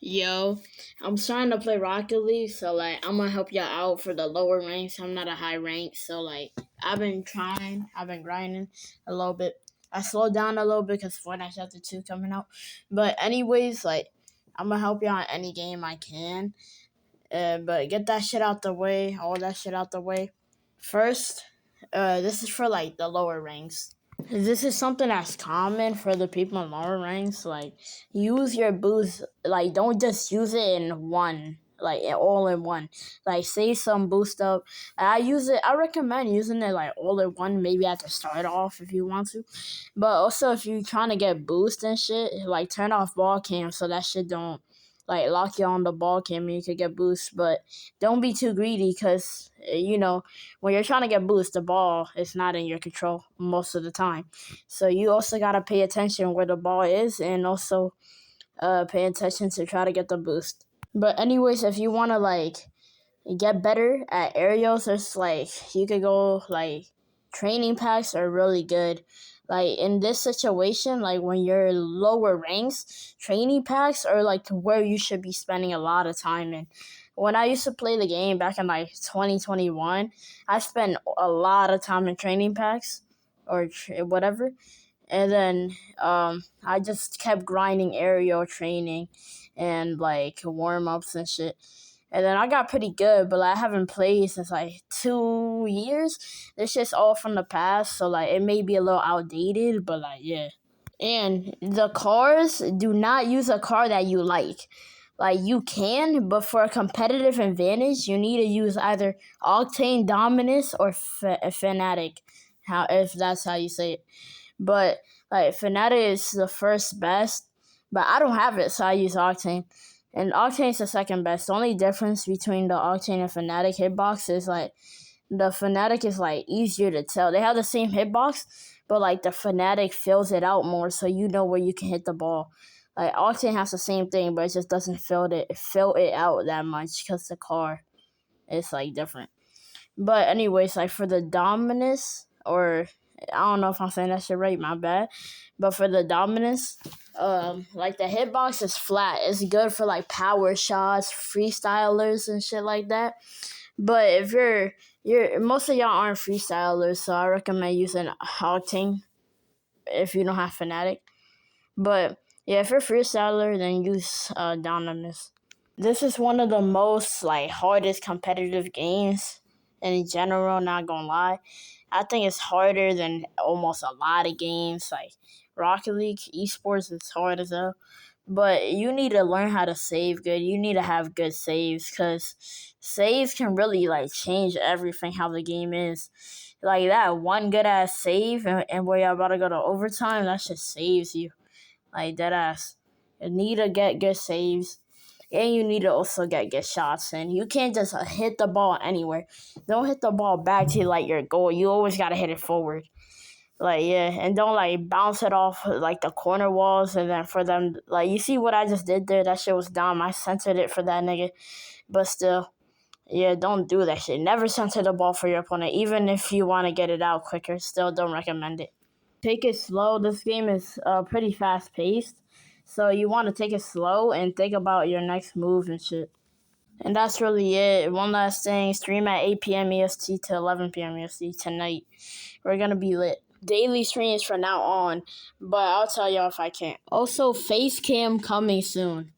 Yo, I'm starting to play Rocket League, so I'm gonna help y'all out for the lower ranks. I'm not a high rank, so I've been grinding a little bit. I slowed down a little bit because Fortnite Chapter 2 coming out. But anyways, I'm gonna help y'all in any game I can. But get that shit out the way, all that shit out the way. First, this is for the lower ranks. This is something that's common for the people in lower ranks. Use your boost. Don't just use it in one. All in one. Save some boost up. I use it. I recommend using it all in one. Maybe at the start off if you want to. But also if you're trying to get boost and shit, turn off ball cam so that shit don't lock you on the ball cam and you could get boost. But don't be too greedy because when you're trying to get boost, the ball is not in your control most of the time. So you also got to pay attention where the ball is and also pay attention to try to get the boost. But anyways, if you want to get better at aerials, there's you could go training packs are really good. In this situation, when you're lower ranks, training packs are where you should be spending a lot of time in. When I used to play the game back in 2021, I spent a lot of time in training packs or whatever. And then I just kept grinding aerial training and warm ups and shit. And then I got pretty good, but I haven't played since 2 years. This shit's all from the past, so it may be a little outdated, but yeah. And the cars, do not use a car that you like. You can, but for a competitive advantage, you need to use either Octane Dominus or Fnatic, if that's how you say it. But Fnatic is the first best, but I don't have it, so I use Octane. And Octane is the second best. The only difference between the Octane and Fnatic hitbox is the Fnatic is easier to tell. They have the same hitbox, but the Fnatic fills it out more, so you know where you can hit the ball. Octane has the same thing, but it just doesn't fill it out that much because the car is different. But anyways, for the Dominus, or I don't know if I'm saying that shit right, my bad. But for the Dominus, the hitbox is flat. It's good for power shots, freestylers and shit like that. But if you're most of y'all aren't freestylers, so I recommend using Octane if you don't have Fnatic. But yeah, if you're freestyler, then use Dominus. This is one of the most hardest competitive games in general, not gonna lie. I think it's harder than almost a lot of games. Rocket League esports is hard as hell. But you need to learn how to save good. You need to have good saves because saves can really change everything how the game is. That one good ass save and where you're about to go to overtime, that just saves you. Dead ass. You need to get good saves. And you need to also get good shots. And you can't just hit the ball anywhere. Don't hit the ball back to your goal. You always gotta hit it forward. Yeah, and don't bounce it off the corner walls and then for them you see what I just did there? That shit was dumb. I censored it for that nigga. But still, yeah, don't do that shit. Never censor the ball for your opponent, even if you want to get it out quicker. Still don't recommend it. Take it slow. This game is pretty fast paced. So you want to take it slow and think about your next move and shit. And that's really it. One last thing, stream at 8 p.m. EST to 11 p.m. EST tonight. We're going to be lit. Daily streams from now on, but I'll tell y'all if I can't. Also, face cam coming soon.